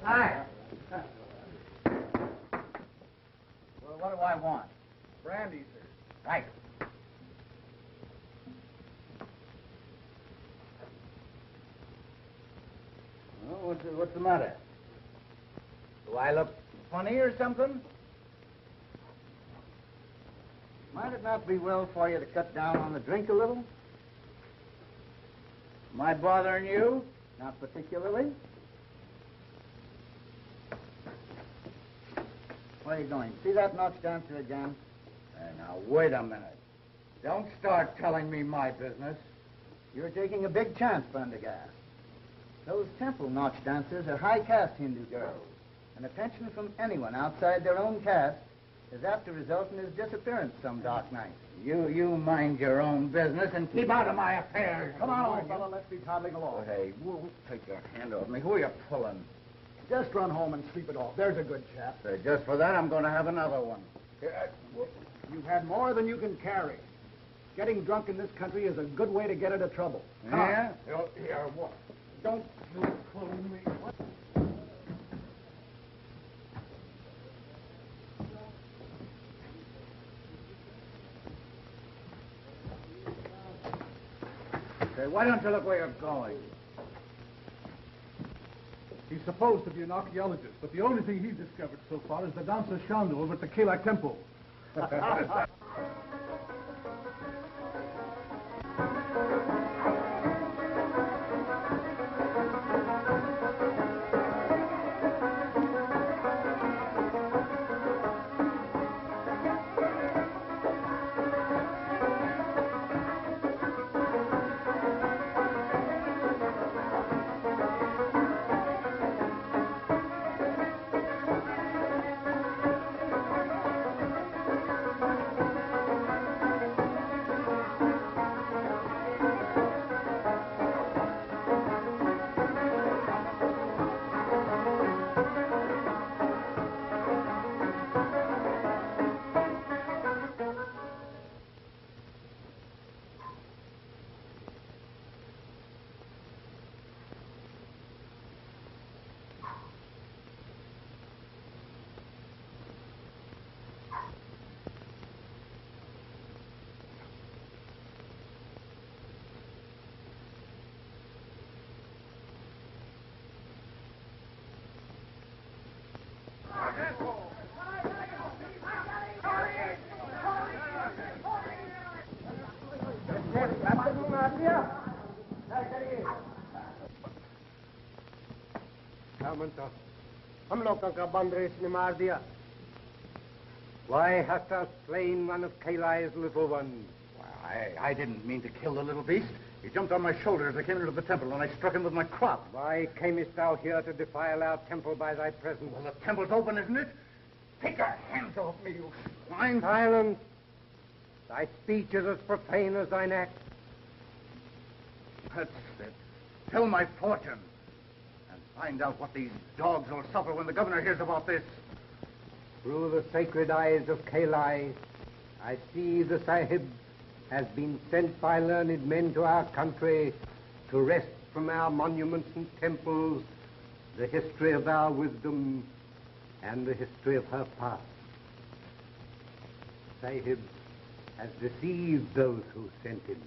Hi. Well, what do I want? Brandy, sir. Right. Well, what's the matter? Do I look funny or something? Might it not be well for you to cut down on the drink a little? Am I bothering you? Not particularly. Where are you going? See that Knox dancer again? Now, wait a minute. Don't start telling me my business. You're taking a big chance, Prendergast. Those temple Knox dancers are high-caste Hindu girls, and attention from anyone outside their own caste is apt to result in his disappearance some dark night. You mind your own business and keep out of my affairs. Come on, old fella, let's be toddling along. Hey, take your hand off me. Who are you pulling? Just run home and sleep it off. There's a good chap. Just for that, I'm going to have another one. You've had more than you can carry. Getting drunk in this country is a good way to get into trouble. Yeah? Here, what? Don't you pull me. What? Say, why don't you look where you're going? He's supposed to be an archaeologist, but the only thing he's discovered so far is the dancer Chanda over at the Kela temple. हम लोगों का बंदरेश ने मार दिया. Why hast thou slain one of Kalai's little ones? Well, I didn't mean to kill the little beast. He jumped on my shoulder as I came into the temple, and I struck him with my crop. Why camest thou here to defile our temple by thy presence? Well, the temple's open, isn't it? Take your hands off me, you swine. Silence. Thy speech is as profane as thine act. That's it. Tell my fortune. And find out what these dogs will suffer when the governor hears about this. Through the sacred eyes of Kalai, I see the Sahib has been sent by learned men to our country to wrest from our monuments and temples the history of our wisdom and the history of her past. Sahib has deceived those who sent him.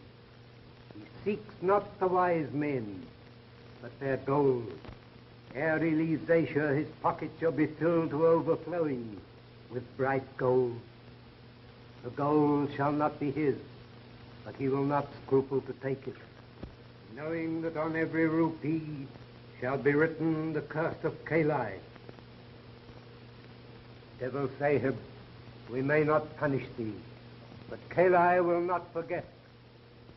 He seeks not the wise men, but their gold. Ere he leaves Asia, his pocket shall be filled to overflowing with bright gold. The gold shall not be his, but he will not scruple to take it, knowing that on every rupee shall be written the curse of Kalai. Devil Sahib, we may not punish thee, but Kalai will not forget.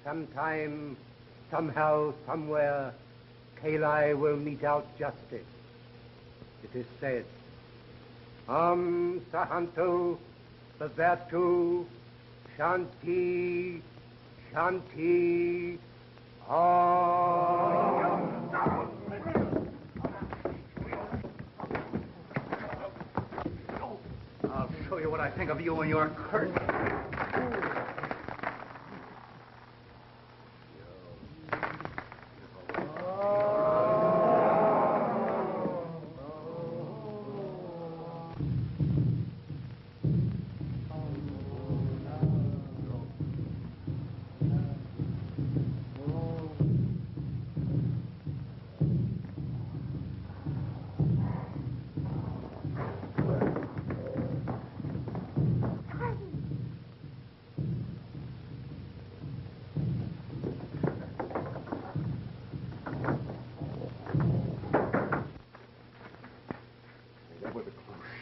Sometime, somehow, somewhere, Kalai will mete out justice. It is said, Sahanto, Bhavatu, Shanti, Shanti, Om. I'll show you what I think of you and your curse.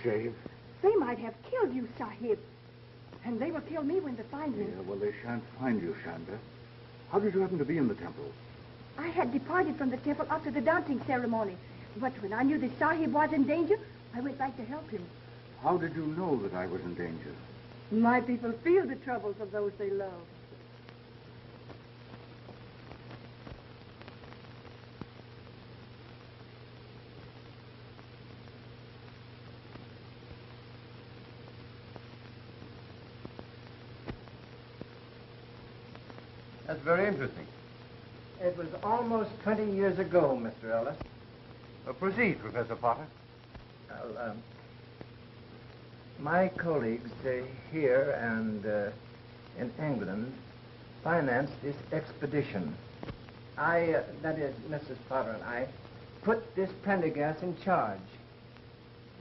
shave. They might have killed you, Sahib. And they will kill me when they find me. Yeah, well, they shan't find you, Chanda. How did you happen to be in the temple? I had departed from the temple after the dancing ceremony. But when I knew the Sahib was in danger, I went back to help him. How did you know that I was in danger? My people feel the troubles of those they love. That's very interesting. It was almost 20 years ago, Mr. Ellis. Proceed, Professor Potter. Well, my colleagues here and in England financed this expedition. That is, Mrs. Potter and I, put this Prendergast in charge.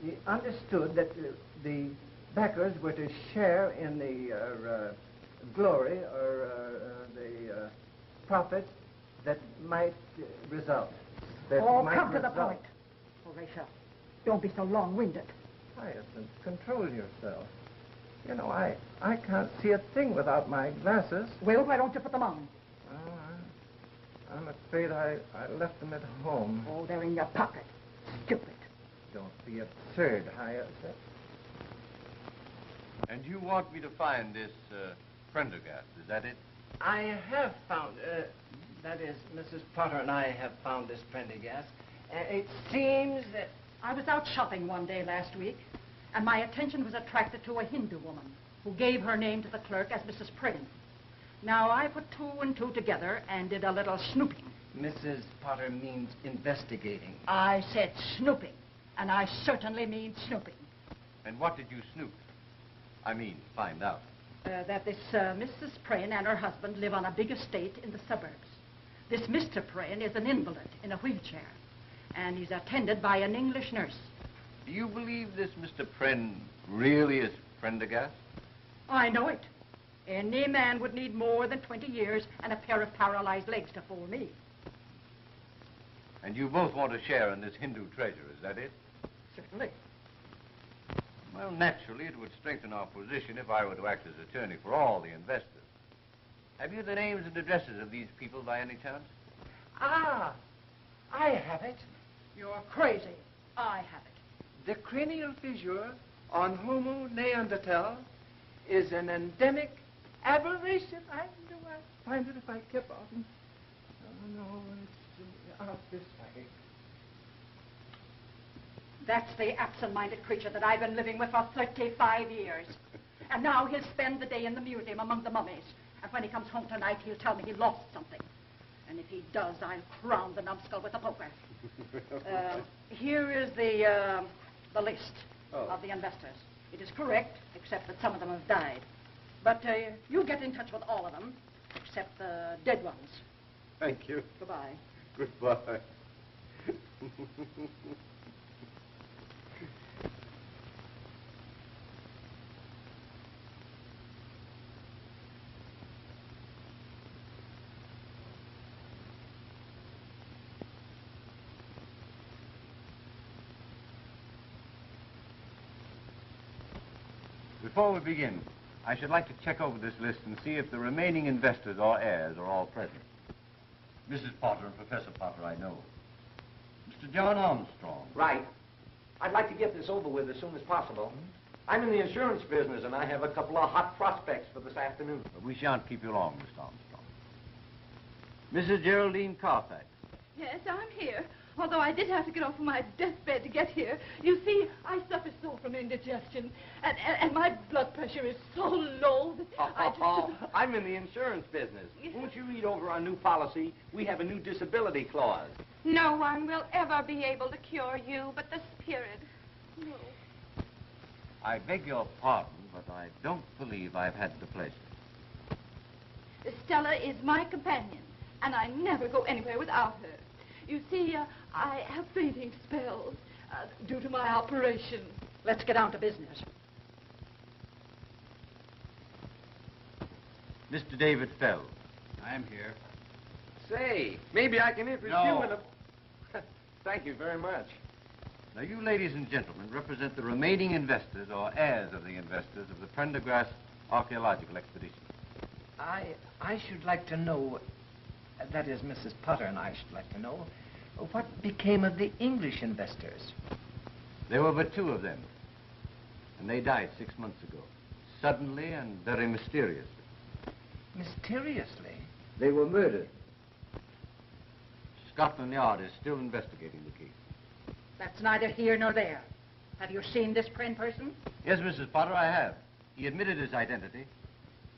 We understood that the backers were to share in the glory or the profit that might result. Come to the point. Horatio, don't be so long-winded. Hyacinth, control yourself. You know, I can't see a thing without my glasses. Well, why don't you put them on? Oh, I'm afraid I left them at home. Oh, they're in your pocket. Stupid. Don't be absurd, Hyacinth. And you want me to find this Prendergast, is that it? I have found, that is, Mrs. Potter and I have found this Prendergast. It seems that... I was out shopping one day last week, and my attention was attracted to a Hindu woman who gave her name to the clerk as Mrs. Pren. Now, I put two and two together and did a little snooping. Mrs. Potter means investigating. I said snooping, and I certainly mean snooping. And what did you snoop? I mean, find out. That this Mrs. Pren and her husband live on a big estate in the suburbs. This Mr. Pren is an invalid in a wheelchair, and he's attended by an English nurse. Do you believe this Mr. Pren really is Prendergast? I know it. Any man would need more than 20 years and a pair of paralyzed legs to fool me. And you both want to share in this Hindu treasure, is that it? Certainly. Well, naturally, it would strengthen our position if I were to act as attorney for all the investors. Have you the names and addresses of these people by any chance? Ah, I have it. You're crazy. I have it. The cranial fissure on Homo neanderthal is an endemic aberration. I know I'd find it if I kept on. Oh, no, it's out this way. That's the absent-minded creature that I've been living with for 35 years. And now he'll spend the day in the museum among the mummies. And when he comes home tonight, he'll tell me he lost something. And if he does, I'll crown the numbskull with a poker. Here is the list of the investors. It is correct, except that some of them have died. But you get in touch with all of them, except the dead ones. Thank you. Goodbye. Goodbye. Before we begin, I should like to check over this list and see if the remaining investors or heirs are all present. Mrs. Potter and Professor Potter, I know. Mr. John Armstrong. Right. I'd like to get this over with as soon as possible. I'm in the insurance business, and I have a couple of hot prospects for this afternoon. But we shan't keep you long, Mr. Armstrong. Mrs. Geraldine Carfax. Yes, I'm here. Although I did have to get off of my deathbed to get here. You see, I suffer so from indigestion, and my blood pressure is so low that I just... I'm in the insurance business. Won't you read over our new policy? We have a new disability clause. No one will ever be able to cure you but the spirit. No. I beg your pardon, but I don't believe I've had the pleasure. Stella is my companion, and I never go anywhere without her. You see, I have fainting spells due to my operation. Let's get down to business. Mr. David Fell. I'm here. Say, maybe I can interest you in a... Thank you very much. Now, you ladies and gentlemen represent the remaining investors or heirs of the investors of the Prendergast archaeological expedition. I should like to know, that is, Mrs. Potter and I should like to know, what became of the English investors? There were but 2 of them, and they died 6 months ago, suddenly and very mysteriously. Mysteriously? They were murdered. Scotland Yard is still investigating the case. That's neither here nor there. Have you seen this Pren person? Yes, Mrs. Potter, I have. He admitted his identity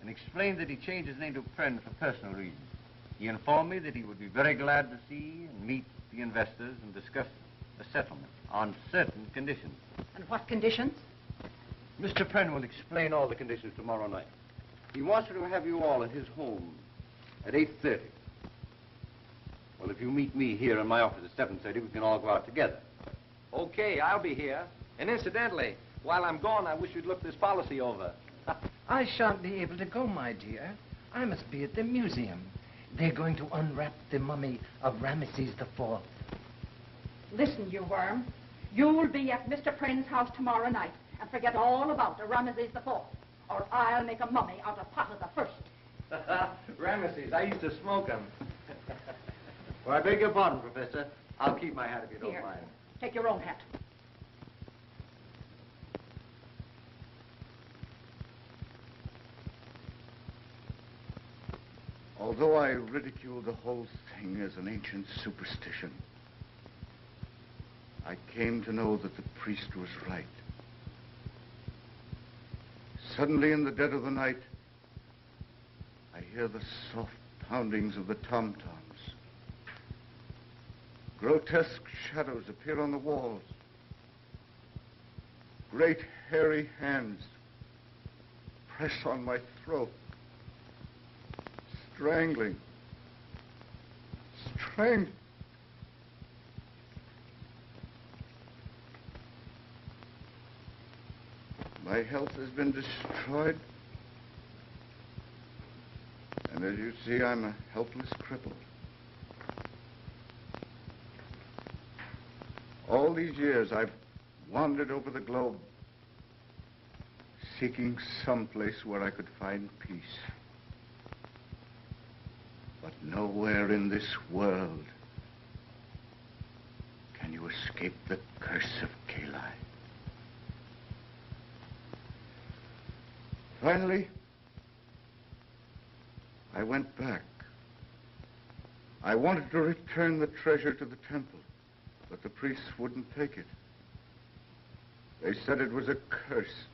and explained that he changed his name to Pren for personal reasons. He informed me that he would be very glad to see and meet the investors and discuss a settlement on certain conditions. And what conditions? Mr. Pren will explain all the conditions tomorrow night. He wants to have you all at his home at 8:30. Well, if you meet me here in my office at 7:30, we can all go out together. Okay, I'll be here. And incidentally, while I'm gone, I wish you'd look this policy over. I shan't be able to go, my dear. I must be at the museum. They're going to unwrap the mummy of Ramesses IV. Listen, you worm. You'll be at Mr. Pren's house tomorrow night and forget all about the Ramesses IV, or I'll make a mummy out of Potter the First. Ramesses, I used to smoke them. Well, I beg your pardon, Professor. I'll keep my hat if you don't Here, mind. take your own hat. Although I ridicule the whole thing as an ancient superstition, I came to know that the priest was right. Suddenly, in the dead of the night, I hear the soft poundings of the tom-toms. Grotesque shadows appear on the walls. Great hairy hands press on my throat. Strangling. My health has been destroyed. And as you see, I'm a helpless cripple. All these years, I've wandered over the globe, seeking some place where I could find peace. But nowhere in this world can you escape the curse of Kali. Finally, I went back. I wanted to return the treasure to the temple, but the priests wouldn't take it. They said it was accursed.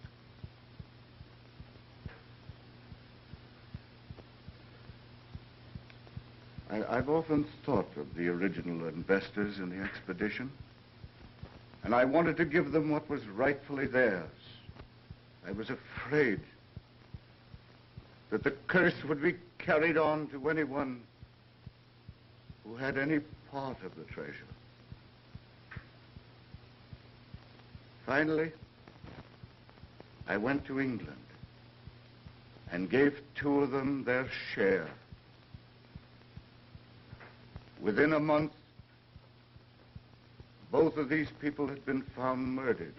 I've often thought of the original investors in the expedition, and I wanted to give them what was rightfully theirs. I was afraid that the curse would be carried on to anyone who had any part of the treasure. Finally, I went to England and gave 2 of them their share. Within a month, both of these people had been found murdered.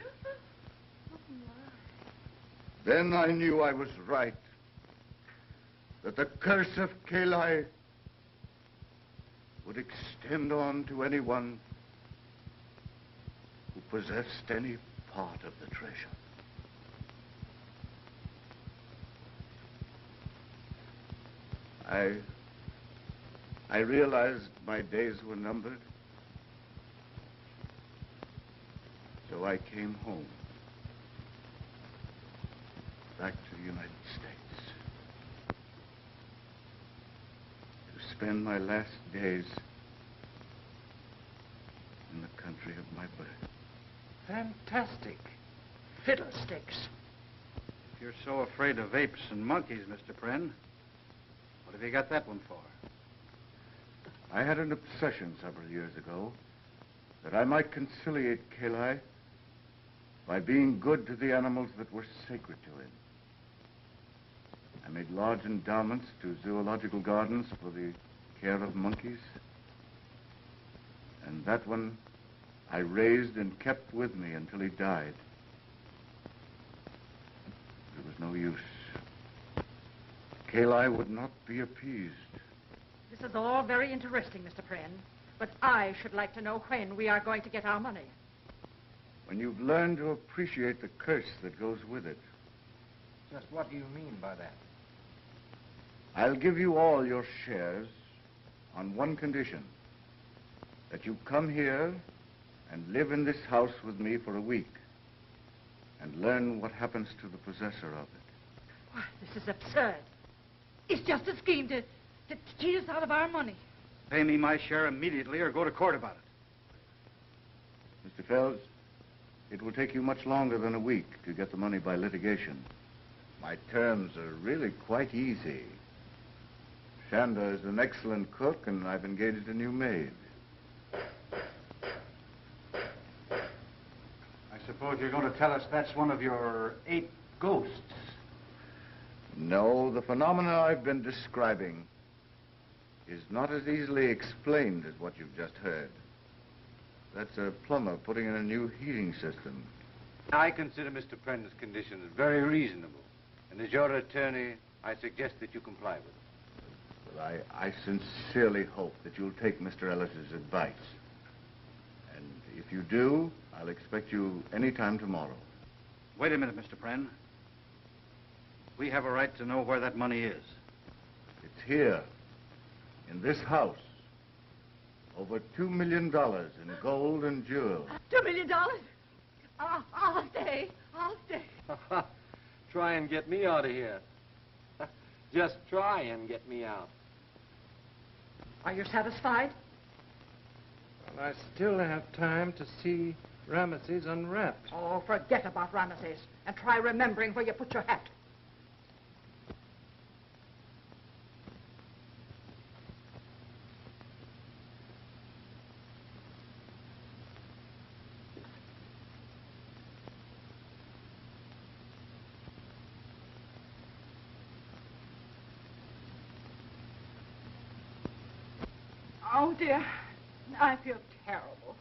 Then I knew I was right, that the curse of Kali would extend on to anyone who possessed any part of the treasure. I realized my days were numbered, so I came home, back to the United States, to spend my last days in the country of my birth. Fantastic. Fiddlesticks. If you're so afraid of apes and monkeys, Mr. Pren, what have you got that one for? I had an obsession several years ago that I might conciliate Kali by being good to the animals that were sacred to him. I made large endowments to zoological gardens for the care of monkeys. And that one I raised and kept with me until he died. There was no use. Kayli would not be appeased. This is all very interesting, Mr. Pren, but I should like to know when we are going to get our money. When you've learned to appreciate the curse that goes with it. Just what do you mean by that? I'll give you all your shares on one condition. That you come here and live in this house with me for a week and learn what happens to the possessor of it. Why, this is absurd. It's just a scheme to cheat us out of our money. Pay me my share immediately or go to court about it. Mr. Fells, it will take you much longer than a week to get the money by litigation. My terms are really quite easy. Chanda is an excellent cook, and I've engaged a new maid. I suppose you're going to tell us that's one of your 8 ghosts. No, the phenomena I've been describing is not as easily explained as what you've just heard. That's a plumber putting in a new heating system. I consider Mr. Pren's conditions very reasonable. And as your attorney, I suggest that you comply with them. Well, I sincerely hope that you'll take Mr. Ellis's advice. And if you do, I'll expect you any time tomorrow. Wait a minute, Mr. Pren. We have a right to know where that money is. It's here, in this house. Over $2 million in gold and jewels. $2 million? I'll stay. I'll stay. Try and get me out of here. Just try and get me out. Are you satisfied? Well, I still have time to see Ramesses unwrapped. Oh, forget about Ramesses and try remembering where you put your hat. Oh, dear. I feel terrible.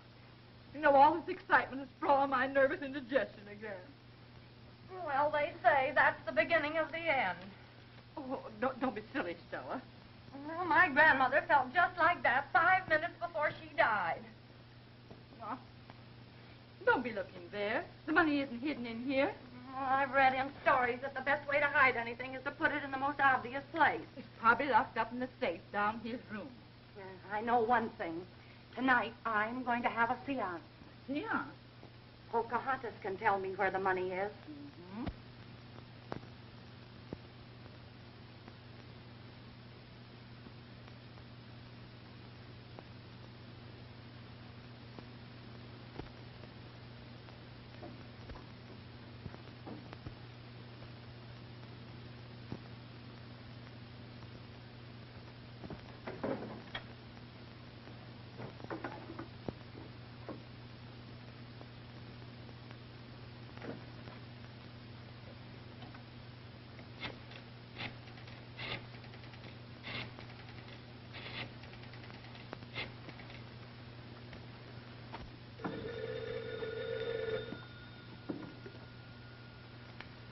You know, all this excitement has brought on my nervous indigestion again. Well, they say that's the beginning of the end. Oh, don't be silly, Stella. Well, my grandmother felt just like that 5 minutes before she died. Well, don't be looking there. The money isn't hidden in here. Well, I've read in stories that the best way to hide anything is to put it in the most obvious place. It's probably locked up in the safe down his room. I know one thing. Tonight, I'm going to have a seance. Yeah. Pocahontas can tell me where the money is. Mm-hmm.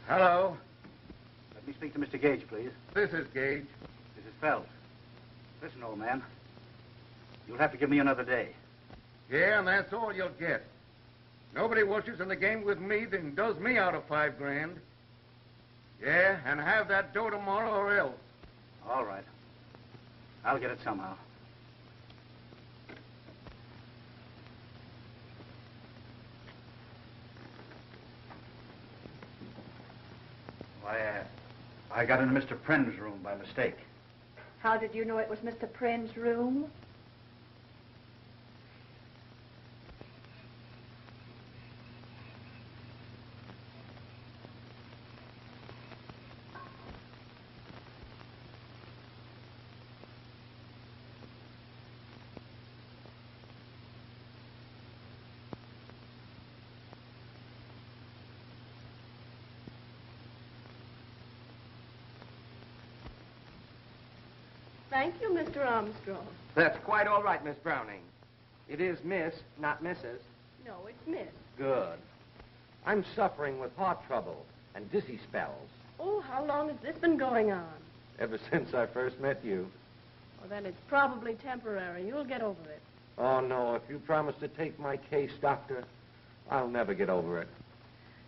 Hello. Let me speak to Mr. Gage, please. This is Gage. This is Fells. Listen, old man. You'll have to give me another day. Yeah, and that's all you'll get. Nobody wishes in the game with me than does me out of $5 grand. Yeah, and have that dough tomorrow or else. All right. I'll get it somehow. I got into Mr. Pren's room by mistake. How did you know it was Mr. Pren's room? Thank you, Mr. Armstrong. That's quite all right, Miss Browning. It is Miss, not Mrs. No, it's Miss. Good. I'm suffering with heart trouble and dizzy spells. Oh, how long has this been going on? Ever since I first met you. Well, then it's probably temporary. You'll get over it. Oh, no, if you promise to take my case, Doctor, I'll never get over it.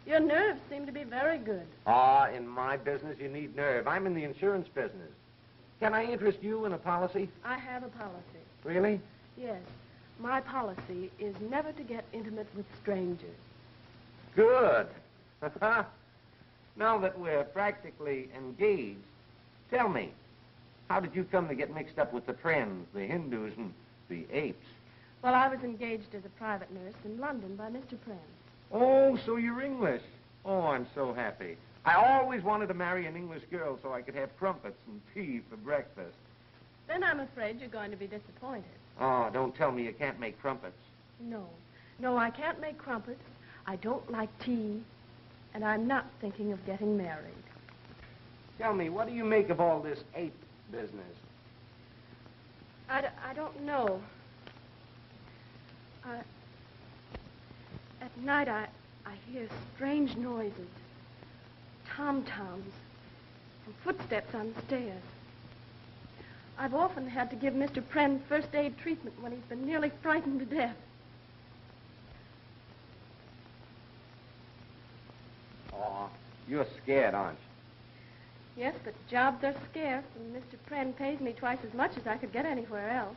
Your nerves seem to be very good. Ah, in my business, you need nerve. I'm in the insurance business. Can I interest you in a policy? I have a policy. Really? Yes. My policy is never to get intimate with strangers. Good. Now that we're practically engaged, tell me, how did you come to get mixed up with the Prens, the Hindus, and the apes? Well, I was engaged as a private nurse in London by Mr. Pren. Oh, so you're English. Oh, I'm so happy. I always wanted to marry an English girl so I could have crumpets and tea for breakfast. Then I'm afraid you're going to be disappointed. Oh, don't tell me you can't make crumpets. No, I can't make crumpets. I don't like tea. And I'm not thinking of getting married. Tell me, what do you make of all this ape business? I don't know. At night, I hear strange noises. Tom-toms and footsteps on the stairs. I've often had to give Mr. Pren first aid treatment when he's been nearly frightened to death. Oh, you're scared, aren't you? Yes, but jobs are scarce, and Mr. Pren pays me twice as much as I could get anywhere else.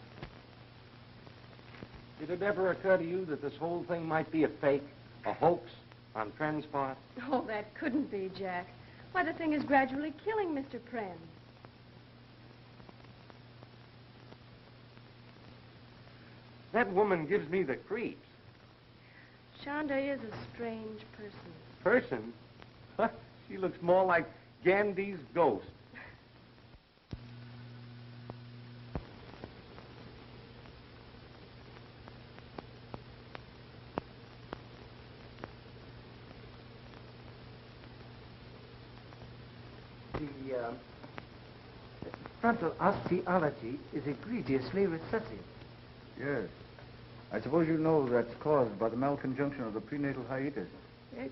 Did it ever occur to you that this whole thing might be a fake, a hoax on Pren's part? Oh, that couldn't be, Jack. Why, the thing is gradually killing Mr. Pren. That woman gives me the creeps. Chanda is a strange person. Person? She looks more like Gandhi's ghost. The frontal osteology is egregiously recessive. Yes. I suppose you know that's caused by the malconjunction of the prenatal hiatus.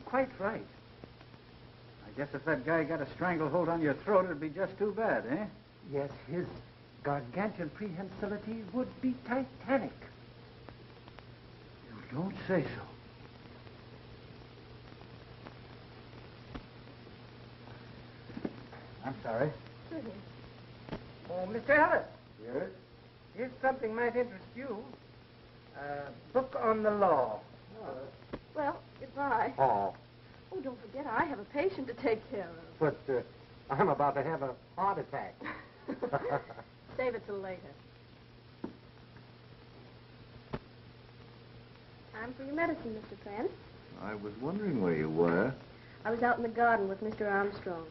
Quite right. I guess if that guy got a stranglehold on your throat, it'd be just too bad, eh? Yes, his gargantuan prehensility would be titanic. You don't say so. I'm sorry. Oh, Mr. Ellis. Yes? Here's something might interest you. A book on the law. Well, goodbye. Oh, Oh, don't forget, I have a patient to take care of. but I'm about to have a heart attack. Save it till later. Time for your medicine, Mr. Pren. I was wondering where you were. I was out in the garden with Mr. Armstrong.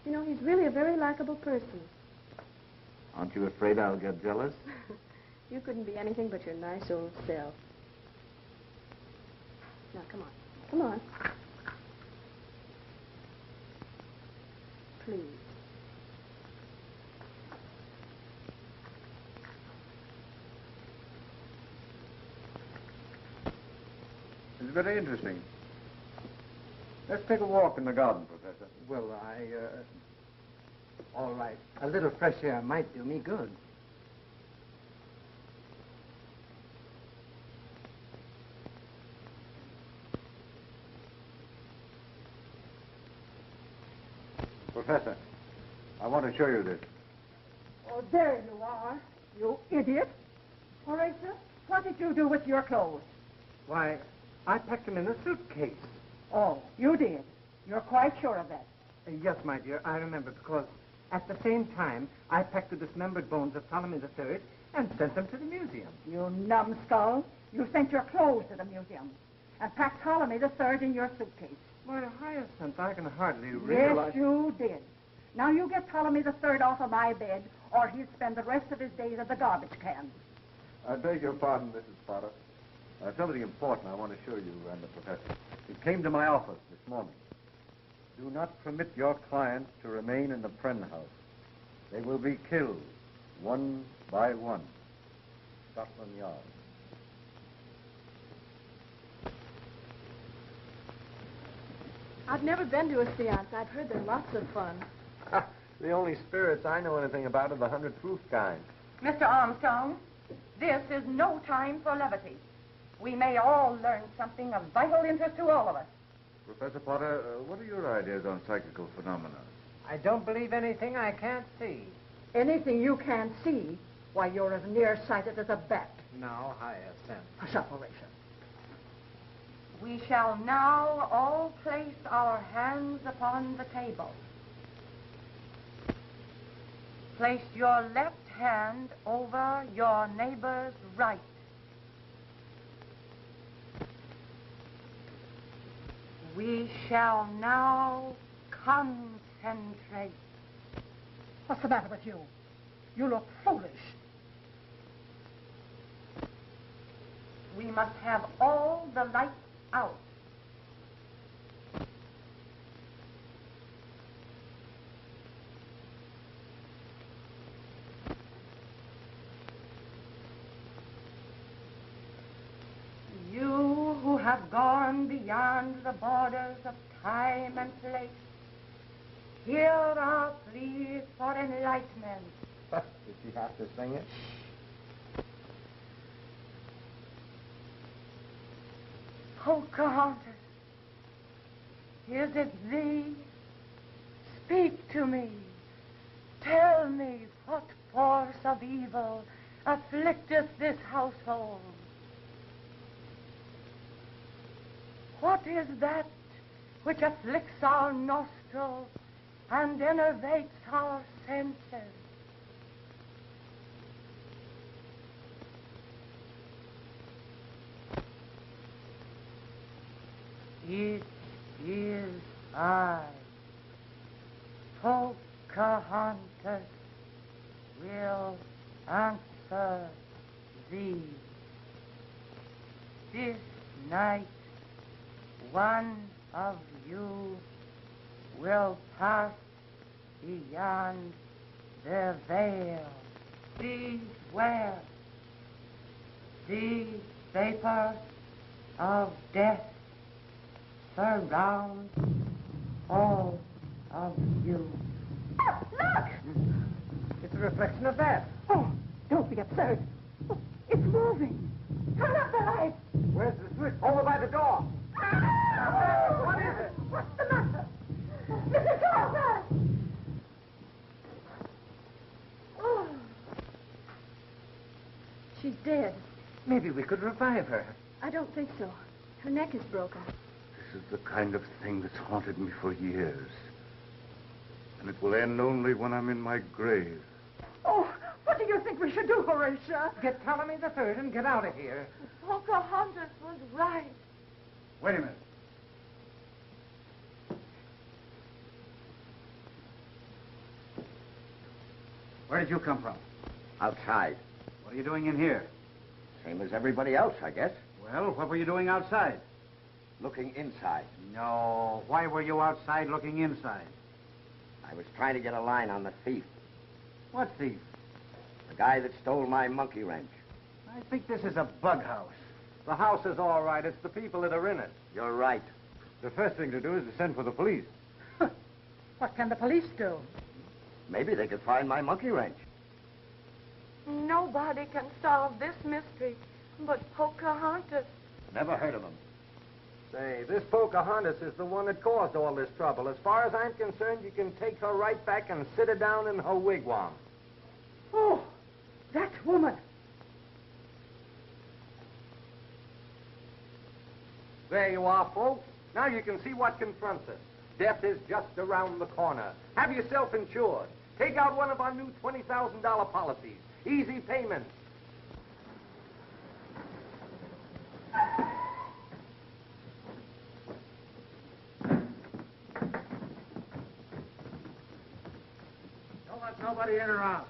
You know, he's really a very likable person. Aren't you afraid I'll get jealous? You couldn't be anything but your nice old self. Now, come on. Come on. Please. It's very interesting. Let's take a walk in the garden, Professor. Well, all right. A little fresh air might do me good. Professor, I want to show you this. Oh, there you are, you idiot. Horatio, what did you do with your clothes? Why, I packed them in a suitcase. Oh, you did. You're quite sure of that. Yes, my dear, I remember, because at the same time, I packed the dismembered bones of Ptolemy III and sent them to the museum. You numbskull. You sent your clothes to the museum and packed Ptolemy III in your suitcase. My Hyacinth, I can hardly realize... Yes, you did. Now you get Ptolemy III off of my bed, or he'll spend the rest of his days at the garbage can. I beg your pardon, Mrs. Potter. Something important I want to show you and the professor. It came to my office this morning. Do not permit your clients to remain in the Pren house. They will be killed, one by one. Scotland Yard. I've never been to a seance. I've heard they're lots of fun. The only spirits I know anything about are the 100 proof kind. Mr. Armstrong, this is no time for levity. We may all learn something of vital interest to all of us. Professor Potter, what are your ideas on psychical phenomena? I don't believe anything I can't see. Anything you can't see, why, you're as nearsighted as a bat. Now, Hyacinth. A separation. We shall now all place our hands upon the table. Place your left hand over your neighbor's right. We shall now concentrate. What's the matter with you? You look foolish. We must have all the lights out. You who have gone beyond the borders of time and place, here are pleas for enlightenment. Did she have to sing it? Pocahontas, is it thee? Speak to me. Tell me what force of evil afflicteth this household. What is that which afflicts our nostrils and enervates our senses? It is I, Pocahontas, will answer thee. This night, one of you will pass beyond the veil. Beware. The vapor of death surround all of you. Oh, look! It's a reflection of that. Oh, don't be absurd. Oh, it's moving. Turn up the light. Where's the switch? Over by the door. What is it? What's the matter? Mrs. Carfax! Oh. She's dead. Maybe we could revive her. I don't think so. Her neck is broken. This is the kind of thing that's haunted me for years. And it will end only when I'm in my grave. Oh, what do you think we should do, Horatio? Get Ptolemy the Third and get out of here. Pocahontas was right. Wait a minute. Where did you come from? Outside. What are you doing in here? Same as everybody else, I guess. Well, what were you doing outside? Looking inside. No. Why were you outside looking inside? I was trying to get a line on the thief. What thief? The guy that stole my monkey wrench. I think this is a bug house. The house is all right. It's the people that are in it. You're right. The first thing to do is to send for the police. What can the police do? Maybe they could find my monkey wrench. Nobody can solve this mystery but Pocahontas. Never heard of him. Say, this Pocahontas is the one that caused all this trouble. As far as I'm concerned, you can take her right back and sit her down in her wigwam. Oh, that woman. There you are, folks. Now you can see what confronts us. Death is just around the corner. Have yourself insured. Take out one of our new $20,000 policies. Easy payments. Don't let nobody in or out.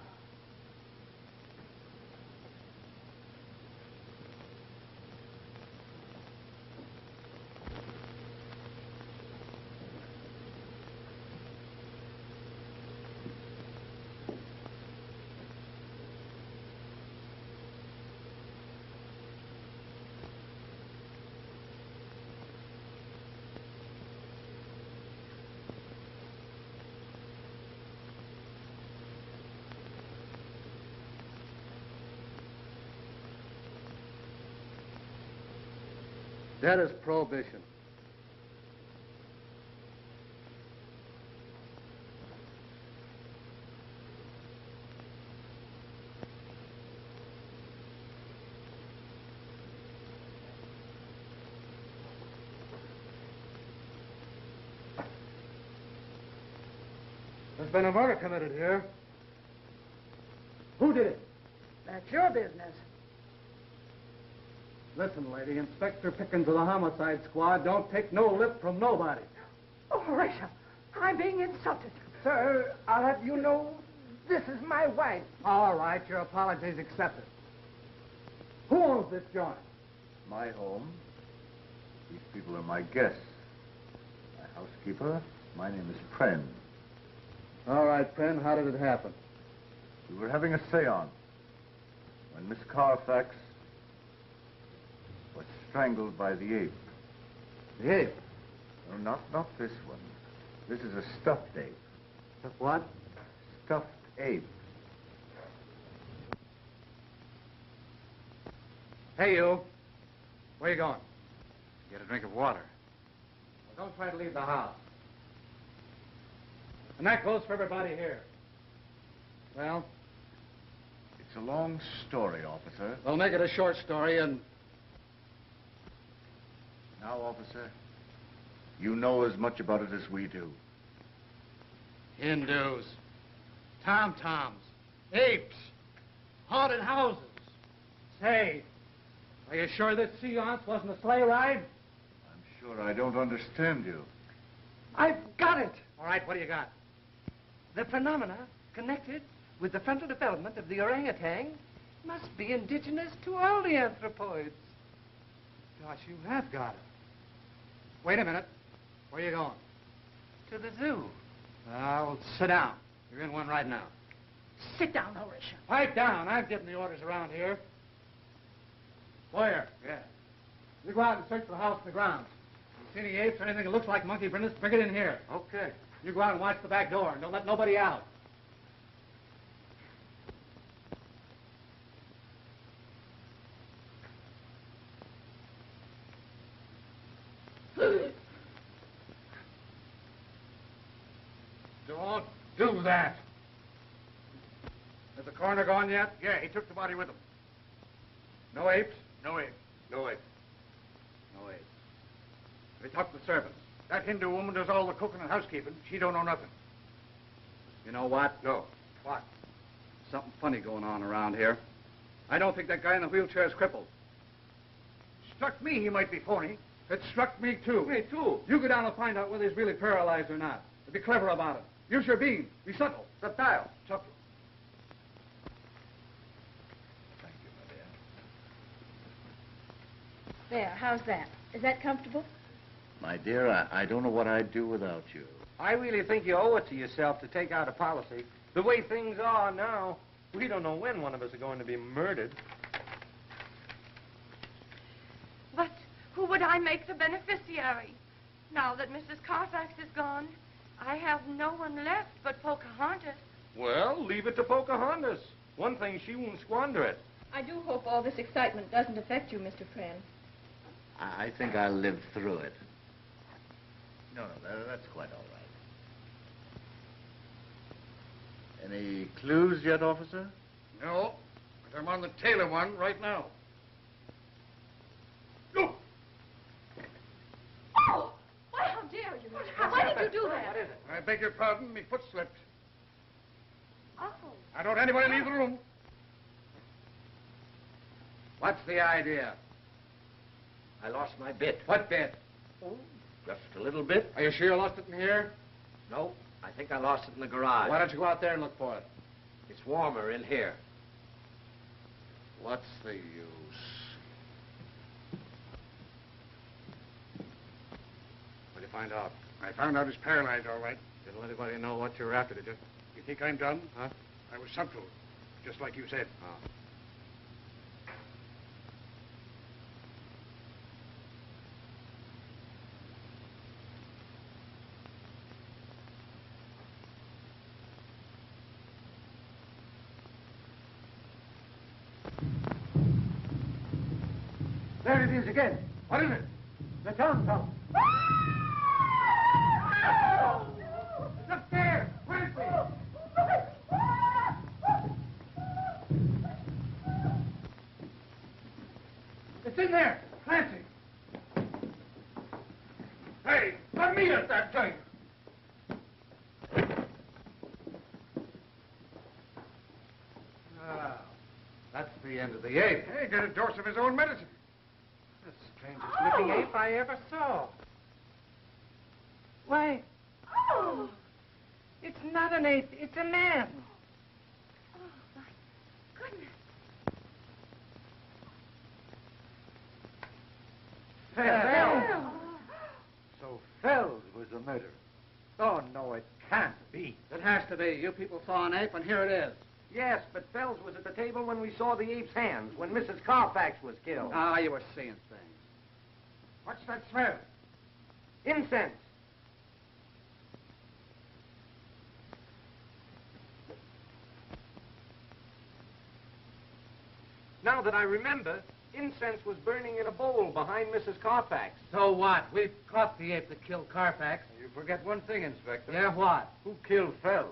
That is prohibition. There's been a murder committed here. Who did it? That's your business. Listen, lady, Inspector Pickens of the Homicide Squad don't take no lip from nobody. Oh, Horatio, I'm being insulted. Sir, I'll have you know this is my wife. All right, your apologies accepted. Who owns this joint? My home. These people are my guests. My housekeeper. My name is Pren. All right, Pren, how did it happen? We were having a seance when Miss Carfax was strangled by the ape. The ape? No, not this one. This is a stuffed ape. What? Stuffed ape. Hey, you. Where you going? Get a drink of water. Well, don't try to leave the house. And that goes for everybody here. Well? It's a long story, officer. We'll make it a short story and... Now, officer, you know as much about it as we do. Hindus, tom-toms, apes, haunted houses. Say, are you sure this seance wasn't a sleigh ride? I'm sure I don't understand you. I've got it. All right, what do you got? The phenomena connected with the frontal development of the orangutan must be indigenous to all the anthropoids. Gosh, you have got it. Wait a minute. Where are you going? To the zoo. Well, sit down. You're in one right now. Sit down, Horatio. Pipe down. I'm giving the orders around here. Boyer. Yeah. You go out and search for the house and the grounds. You see any apes or anything that looks like monkey printers, bring it in here. Okay. You go out and watch the back door and don't let nobody out. Don't do that. Is the coroner gone yet? Yeah, he took the body with him. No apes? No ape. No ape. No apes. Have you talked to the servants? That Hindu woman does all the cooking and housekeeping. She don't know nothing. You know what? No. What? Something funny going on around here. I don't think that guy in the wheelchair is crippled. Struck me he might be phony. It struck me, too. Me, too. You go down and find out whether he's really paralyzed or not. And be clever about it. Use your beam. Be subtle. Subtle. Subtle. Thank you, my dear. There, how's that? Is that comfortable? My dear, I don't know what I'd do without you. I really think you owe it to yourself to take out a policy. The way things are now, we don't know when one of us are going to be murdered. But who would I make the beneficiary? Now that Mrs. Carfax is gone, I have no one left but Pocahontas. Well, leave it to Pocahontas. One thing, she won't squander it. I do hope all this excitement doesn't affect you, Mr. Pren. I think I'll live through it. No, that's quite all right. Any clues yet, officer? No, but I'm on the tail of one right now. No! Oh! Why, how dare you? Why did you do that? What is it? I beg your pardon, me foot slipped. Oh. I don't anybody leave the room. What's the idea? I lost my bit. What bit? Oh, just a little bit. Are you sure you lost it in here? No, I think I lost it in the garage. Why don't you go out there and look for it? It's warmer in here. What's the use? What did you find out? I found out he's paralyzed, all right. Didn't let anybody know what you were after, did you? You think I'm done? Huh? I was subtle, just like you said. Oh. There it is again. What is it? The tom-tom. It's upstairs. Quickly. It's in there. Clancy. Hey, let me at that thing. That's the end of the ape. Hey, get a dose of his own medicine. The strangest looking ape I ever saw. Why, it's not an ape, it's a man. Oh, my goodness. Fells. So Fells was the murderer. Oh, no, it can't be. It has to be. You people saw an ape, and here it is. Yes, but Fells was at the table when we saw the ape's hands, when Mrs. Carfax was killed. Ah, you were seeing things. What's that smell? Incense. Now that I remember, incense was burning in a bowl behind Mrs. Carfax. So what? We've caught the ape that killed Carfax. You forget one thing, Inspector. Yeah, what? Who killed Fells?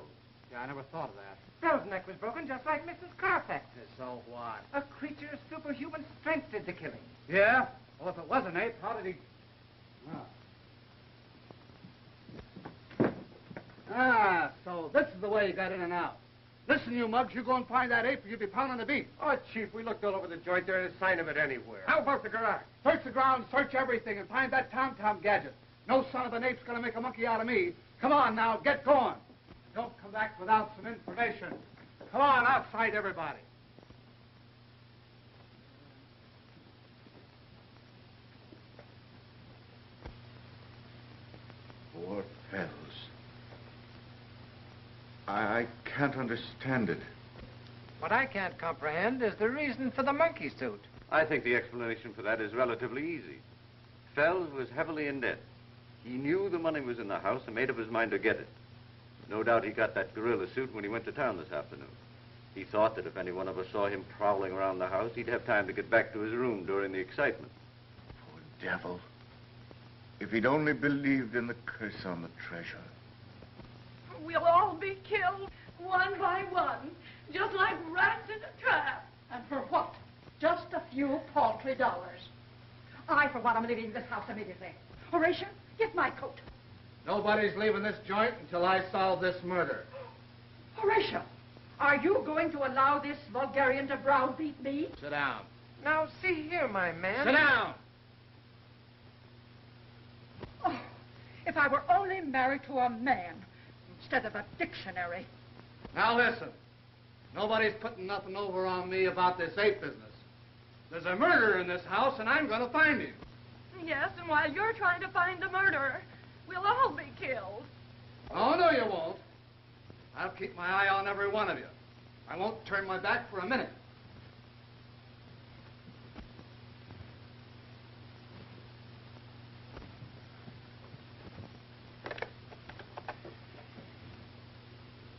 Yeah, I never thought of that. Fells' neck was broken just like Mrs. Carfax's. So what? A creature of superhuman strength did the killing. Yeah? Well, if it was an ape, how did he... So this is the way you got in and out. Listen, you mugs, you go and find that ape or you'll be pounding the beat. Oh, Chief, we looked all over the joint. There ain't a sign of it anywhere. How about the garage? Search the ground, search everything, and find that tom-tom gadget. No son of an ape's gonna make a monkey out of me. Come on now, get going. Don't come back without some information. Come on, outside everybody. Poor Fells. I can't understand it. What I can't comprehend is the reason for the monkey suit. I think the explanation for that is relatively easy. Fells was heavily in debt. He knew the money was in the house and made up his mind to get it. No doubt he got that gorilla suit when he went to town this afternoon. He thought that if any one of us saw him prowling around the house, he'd have time to get back to his room during the excitement. Poor devil. If he'd only believed in the curse on the treasure. We'll all be killed, one by one, just like rats in a trap. And for what? Just a few paltry dollars. I, for one, am leaving this house immediately. Horatio, get my coat. Nobody's leaving this joint until I solve this murder. Horatio, are you going to allow this vulgarian to browbeat me? Sit down. Now, see here, my man. Sit down! Oh, if I were only married to a man instead of a dictionary. Now listen. Nobody's putting nothing over on me about this ape business. There's a murderer in this house, and I'm going to find him. Yes, and while you're trying to find the murderer, we'll all be killed. Oh, no, you won't. I'll keep my eye on every one of you. I won't turn my back for a minute.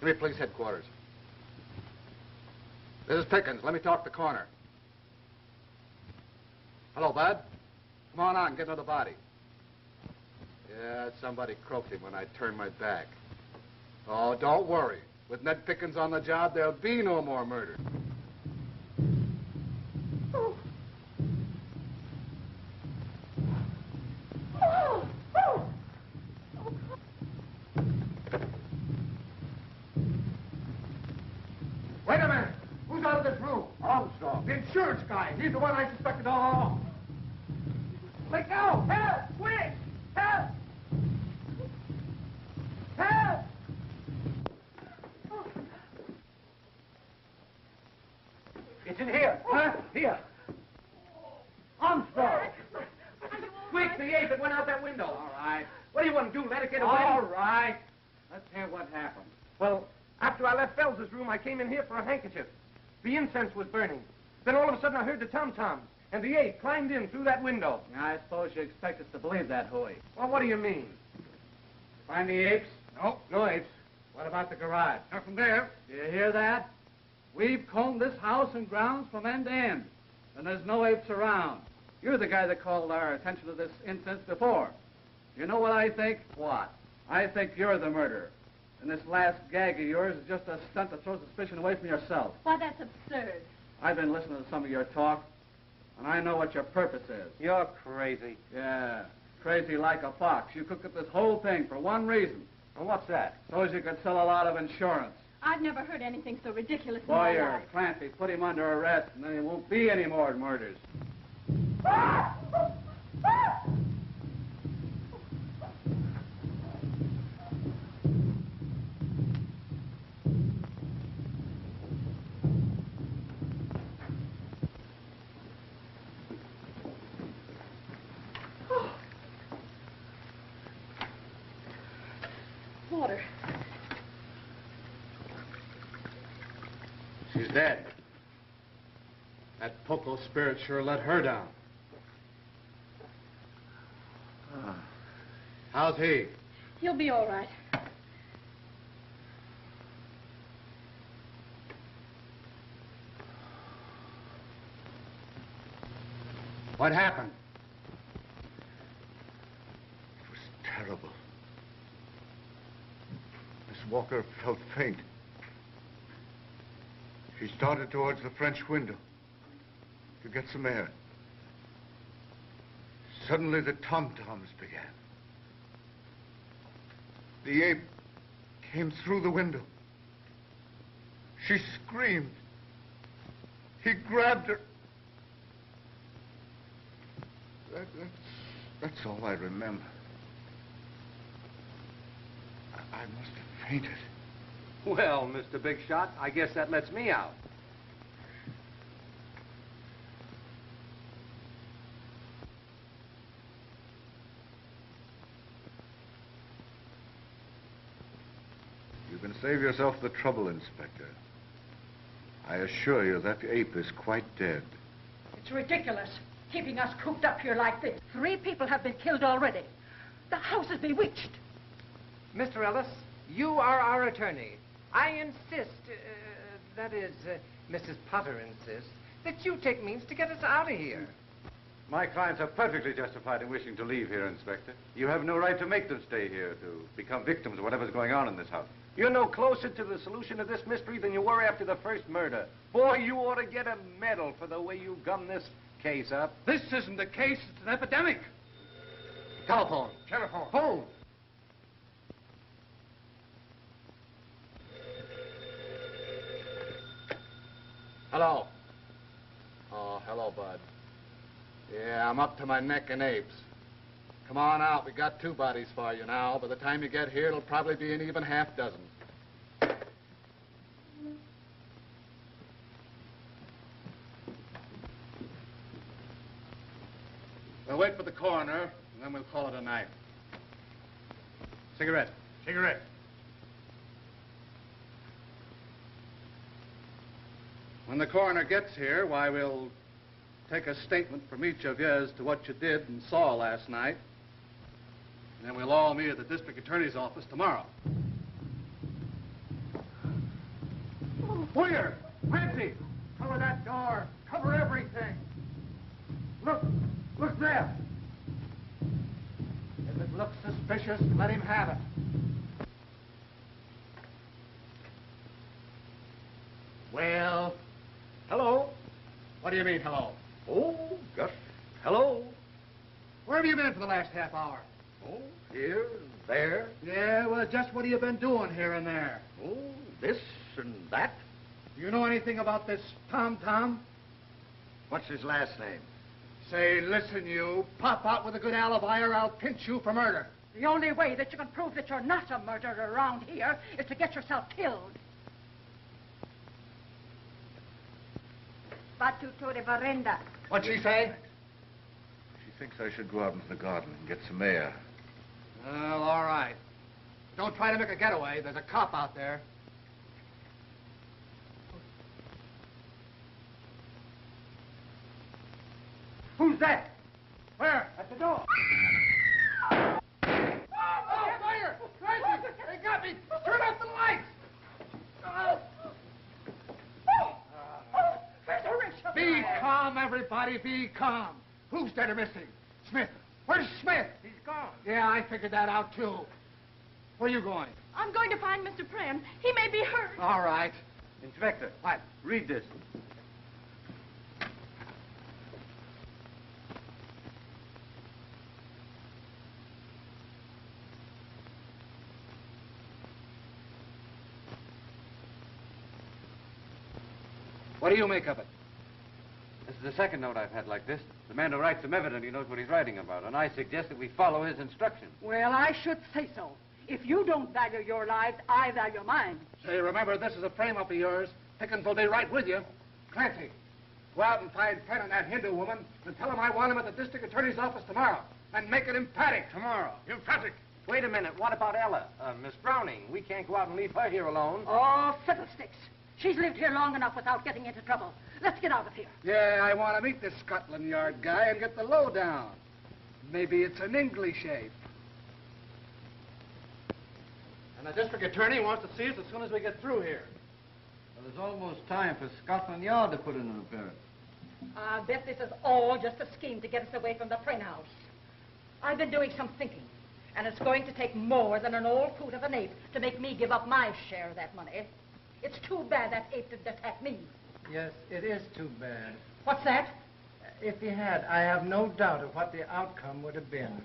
Give me police headquarters. This is Pickens. Let me talk the corner. Hello, Bud. Come on out and get another body. Yeah, somebody croaked him when I turned my back. Oh, don't worry. With Ned Pickens on the job, there'll be no more murder. Oh. Oh. Oh. Wait a minute. Who's out of this room? Armstrong. The insurance guy. He's the one I suspected all along. Let go! Help! Quick! Help! Help! It's in here. Huh? Here. Armstrong! Quick, the ape that went out that window. All right. What do you want to do? Let it get away? All right. Let's hear what happened. Well, after I left Fells' room, I came in here for a handkerchief. The incense was burning. Then all of a sudden I heard the tom-toms, and the ape climbed in through that window. I suppose you expect us to believe that, Huey. Well, what do you mean? Find the apes? No, no apes. What about the garage? Nothing there. Do you hear that? We've combed this house and grounds from end to end, and there's no apes around. You're the guy that called our attention to this instance before. You know what I think? What? I think you're the murderer. And this last gag of yours is just a stunt to throw suspicion away from yourself. Why, that's absurd. I've been listening to some of your talk, and I know what your purpose is. You're crazy. Yeah, crazy like a fox. You cooked up this whole thing for one reason. Well, what's that? So as you could sell a lot of insurance. I've never heard anything so ridiculous in my Boyer, life. Clancy, put him under arrest, and then there won't be any more murders. Water. She's dead. That Poco spirit sure let her down. How's he? He'll be all right. What happened? It was terrible. Miss Walker felt faint. She started towards the French window to get some air. Suddenly the tom-toms began. The ape came through the window. She screamed. He grabbed her. That's all I remember. I must have fainted. Well, Mr. Big Shot, I guess that lets me out. You can save yourself the trouble, Inspector. I assure you that ape is quite dead. It's ridiculous, keeping us cooped up here like this. 3 people have been killed already. The house is bewitched. Mr. Ellis, you are our attorney. I insist, that is, Mrs. Potter insists, that you take means to get us out of here. My clients are perfectly justified in wishing to leave here, Inspector. You have no right to make them stay here, to become victims of whatever's going on in this house. You're no closer to the solution of this mystery than you were after the first murder. Boy, you ought to get a medal for the way you gummed this case up. This isn't a case, it's an epidemic. Telephone. Telephone. Phone. Hello. Oh, hello, Bud. Yeah, I'm up to my neck in apes. Come on out. We got 2 bodies for you now. By the time you get here, it'll probably be an even half dozen. We'll wait for the coroner, and then we'll call it a night. Cigarette. Cigarette. When the coroner gets here, why, we'll take a statement from each of you as to what you did and saw last night. And then we'll all meet at the district attorney's office tomorrow. William! Nancy! Cover that door! Cover everything! Look! Look there! If it looks suspicious, let him have it. Well... Hello? What do you mean, hello? Oh, just hello. Where have you been for the last half hour? Oh, here and there. Yeah, well, just what have you been doing here and there? Oh, this and that. Do you know anything about this Tom? What's his last name? Say, listen, you. Pop out with a good alibi or I'll pinch you for murder. The only way that you can prove that you're not a murderer around here is to get yourself killed. Batutore Verenda. What'd she say? She thinks I should go out into the garden and get some air. Well, all right. Don't try to make a getaway. There's a cop out there. Who's that? Where? At the door. Oh, fire! Crazy! They got me! Turn off the lights! Be calm, everybody. Be calm. Who's dead or missing? Smith. Where's Smith? He's gone. Yeah, I figured that out, too. Where are you going? I'm going to find Mr. Pren. He may be hurt. All right. Inspector. What? Read this. What do you make of it? This is the second note I've had like this. The man who writes them evidently knows what he's writing about, and I suggest that we follow his instructions. Well, I should say so. If you don't value your lives, I value mine. Say, remember, this is a frame-up of yours. Pickens will be right with you. Clancy, go out and find Pren and that Hindu woman and tell him I want him at the district attorney's office tomorrow. And make it emphatic. Tomorrow. Emphatic. Wait a minute. What about Ella? Miss Browning. We can't go out and leave her here alone. Oh, fiddlesticks. She's lived here long enough without getting into trouble. Let's get out of here. Yeah, I want to meet this Scotland Yard guy and get the lowdown. Maybe it's an English ape. And the district attorney wants to see us as soon as we get through here. Well, it's almost time for Scotland Yard to put in an appearance. I bet this is all just a scheme to get us away from the Pren house. I've been doing some thinking, and it's going to take more than an old coot of an ape to make me give up my share of that money. It's too bad that ape didn't attack me. Yes, it is too bad. What's that? If he had, I have no doubt of what the outcome would have been.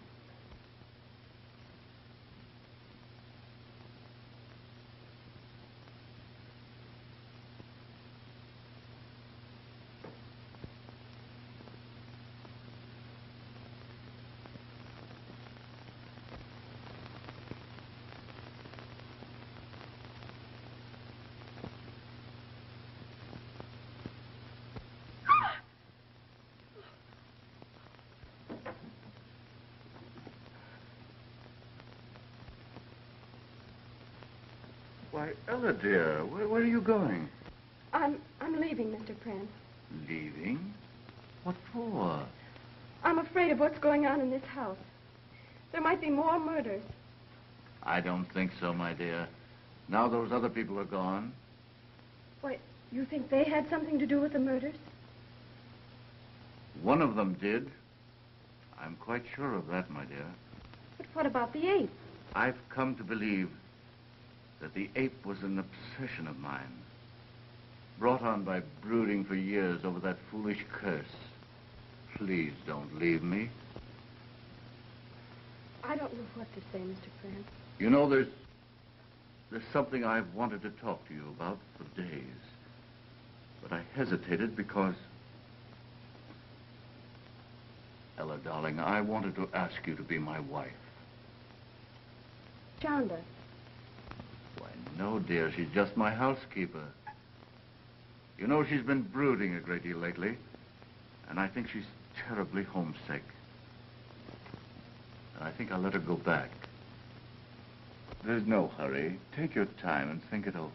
Why, Ella, dear, where are you going? I'm leaving, Mr. Pren. Leaving? What for? I'm afraid of what's going on in this house. There might be more murders. I don't think so, my dear. Now those other people are gone. Why, you think they had something to do with the murders? One of them did. I'm quite sure of that, my dear. But what about the ape? I've come to believe that the ape was an obsession of mine, brought on by brooding for years over that foolish curse. Please don't leave me. I don't know what to say, Mr. Pren. You know, there's something I've wanted to talk to you about for days, but I hesitated because... Ella, darling, I wanted to ask you to be my wife. Chanda. Why, no, dear, she's just my housekeeper. You know, she's been brooding a great deal lately, and I think she's terribly homesick. And I think I'll let her go back. There's no hurry. Take your time and think it over.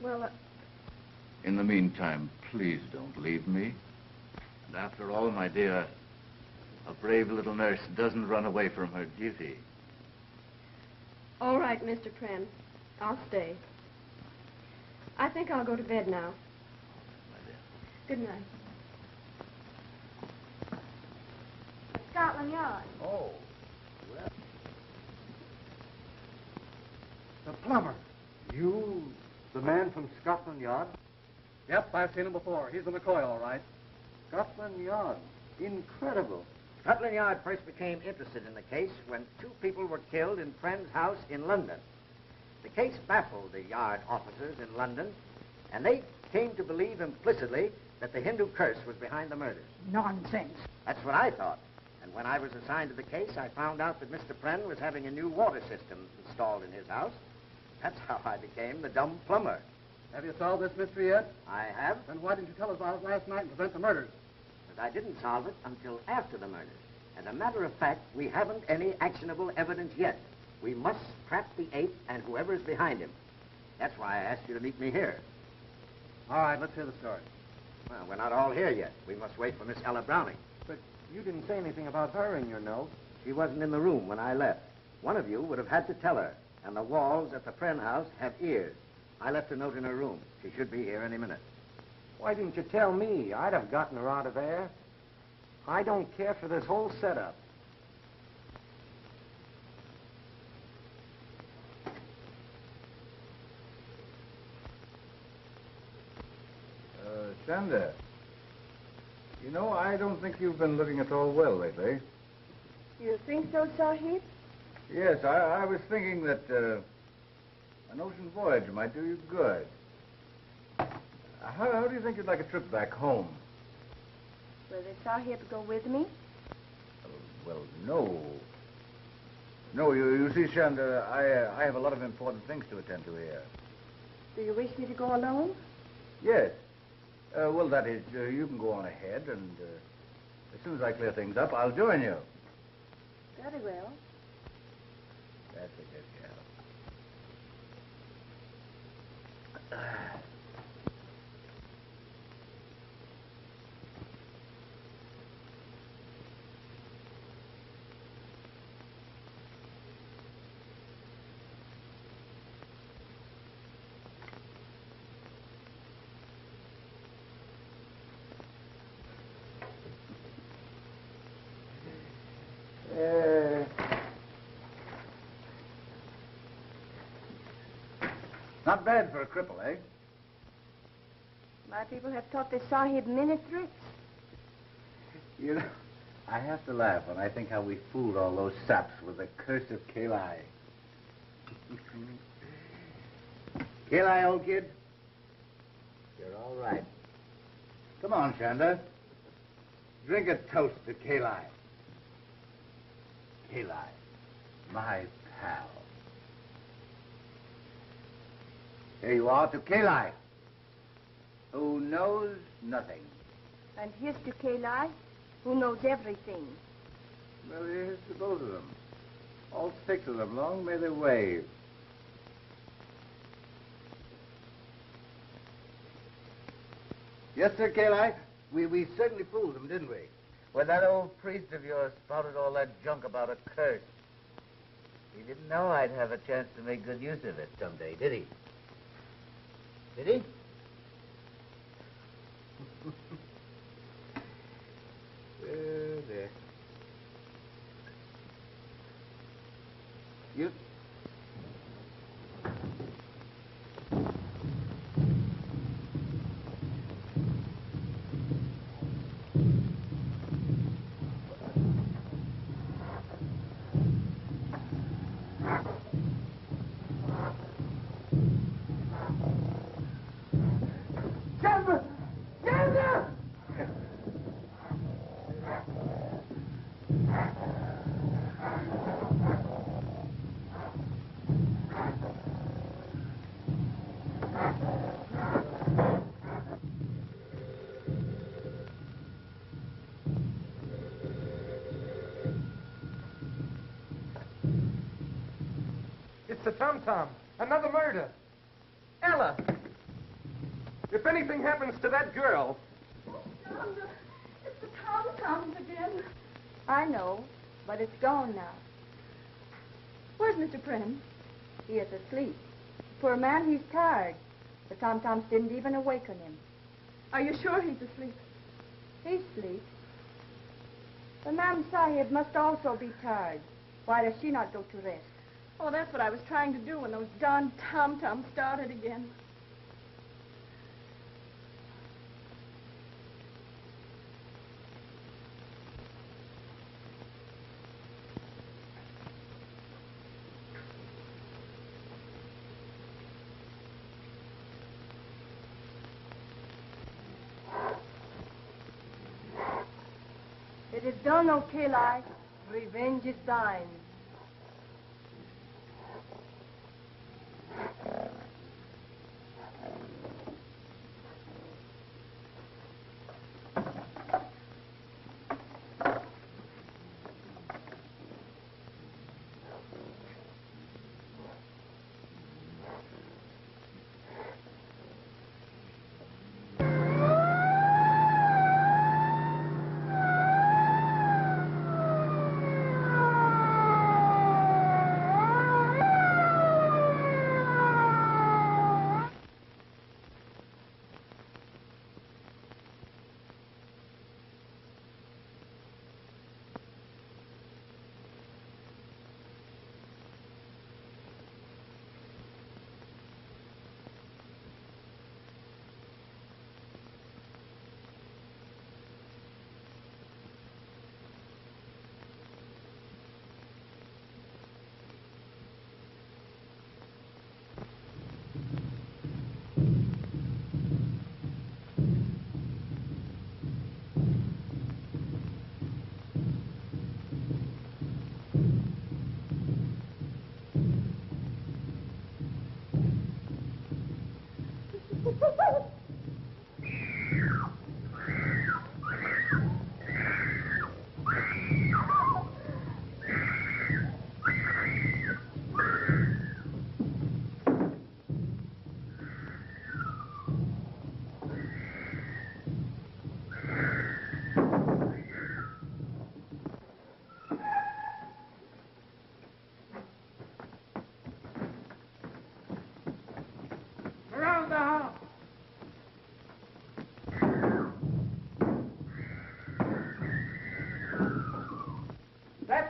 Well, In the meantime, please don't leave me. And after all, my dear, a brave little nurse doesn't run away from her duty. all right, Mr. Pren. I'll stay. I think I'll go to bed now. Good night. Scotland Yard. Oh, well. The plumber. You, the man from Scotland Yard? Yep, I've seen him before. He's the McCoy, all right. Scotland Yard. Incredible. Scotland Yard first became interested in the case when 2 people were killed in Pren's house in London. The case baffled the Yard officers in London, and they came to believe implicitly that the Hindu curse was behind the murders. Nonsense. That's what I thought. And when I was assigned to the case, I found out that Mr. Pren was having a new water system installed in his house. That's how I became the dumb plumber. Have you solved this mystery yet? I have, Then why didn't you tell us about it last night and prevent the murders? but I didn't solve it until after the murders. As a matter of fact, we haven't any actionable evidence yet. We must trap the ape and whoever's behind him. That's why I asked you to meet me here. All right, let's hear the story. Well, we're not all here yet. We must wait for Miss Ella Browning. But you didn't say anything about her in your note. She wasn't in the room when I left. One of you would have had to tell her. And the walls at the Pren house have ears. I left a note in her room. She should be here any minute. Why didn't you tell me? I'd have gotten her out of there. I don't care for this whole setup. Chanda, you know, I don't think you've been looking at all well lately. You think so, Sahib? Yes, I was thinking that an ocean voyage might do you good. How do you think you'd like a trip back home? Will the Sahib go with me? Well, no. No, you see, Chanda, I have a lot of important things to attend to here. Do you wish me to go alone? Yes. Well, that is, you can go on ahead, and as soon as I clear things up, I'll join you. Very well. That's a good girl. Not bad for a cripple, eh? My people have taught the Sahib many tricks. You know, I have to laugh when I think how we fooled all those saps with the curse of Kali. Kali, old kid, you're all right. Come on, Chanda. Drink a toast to Kali. Kali, my pal. Here you are, to Kali, who knows nothing. And here's to Kali, who knows everything. Well, here's to both of them. All six of them. Long may they wave. Yes, sir, Kali. We certainly fooled them, didn't we? When that old priest of yours spouted all that junk about a curse. He didn't know I'd have a chance to make good use of it someday, did he? Did he? There. You... It's the tom-tom. Another murder. Ella! If anything happens to that girl... Chanda, it's the tom-toms again. I know, but it's gone now. Where's Mr. Pren? He is asleep. Poor man, he's tired. The tom-toms didn't even awaken him. Are you sure he's asleep? He sleeps. The Ma'am Sahib must also be tired. Why does she not go to rest? Oh, that's what I was trying to do when those darn tom-toms started again. It is done, O Kali. Revenge is thine.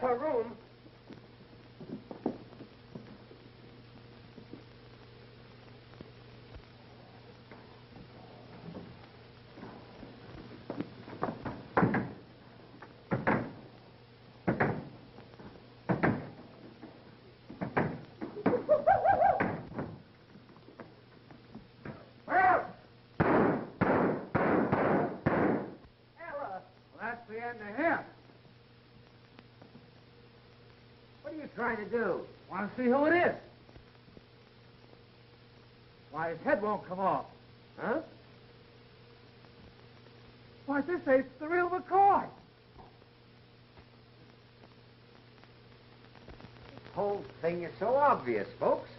upper room. Trying to do? Want to see who it is? Why, his head won't come off. Huh? Why, this ain't the real McCoy. The whole thing is so obvious, folks.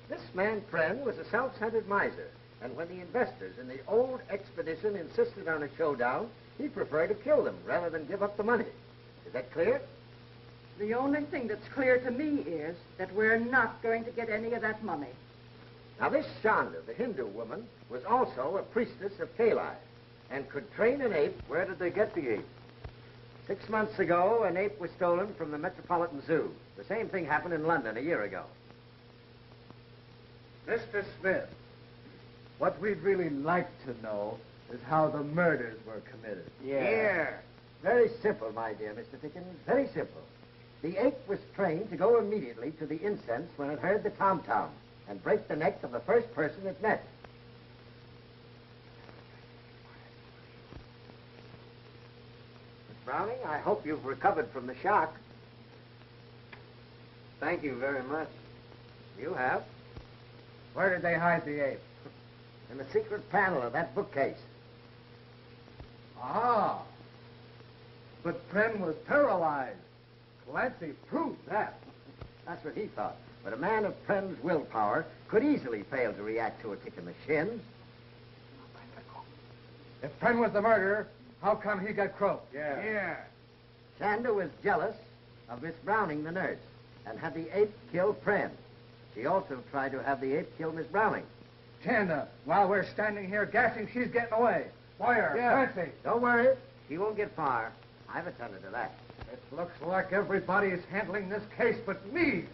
This man, Pren, was a self-centered miser. And when the investors in the old expedition insisted on a showdown, he preferred to kill them rather than give up the money. Is that clear? The only thing that's clear to me is that we're not going to get any of that money. Now, this Chanda, the Hindu woman, was also a priestess of Kali and could train an ape. Where did they get the ape? 6 months ago, an ape was stolen from the Metropolitan Zoo. The same thing happened in London a year ago. Mr. Smith, what we'd really like to know is how the murders were committed. Here. Very simple, my dear Mr. Pickens. Very simple. The ape was trained to go immediately to the incense when it heard the tom-tom and break the neck of the first person it met. Miss Browning, I hope you've recovered from the shock. Thank you very much. You have. Where did they hide the ape? In the secret panel of that bookcase. Ah. But Pren was paralyzed. Clancy proved that. That's what he thought. But a man of Pren's willpower could easily fail to react to a kick in the shins. If Pren was the murderer, how come he got croaked? Yeah. Chanda was jealous of Miss Browning, the nurse, and had the ape kill Pren. She also tried to have the ape kill Miss Browning. Chanda, while we're standing here gassing, she's getting away. Boyer, Clancy. Don't worry. She won't get far. I've attended to that. It looks like everybody is handling this case but me.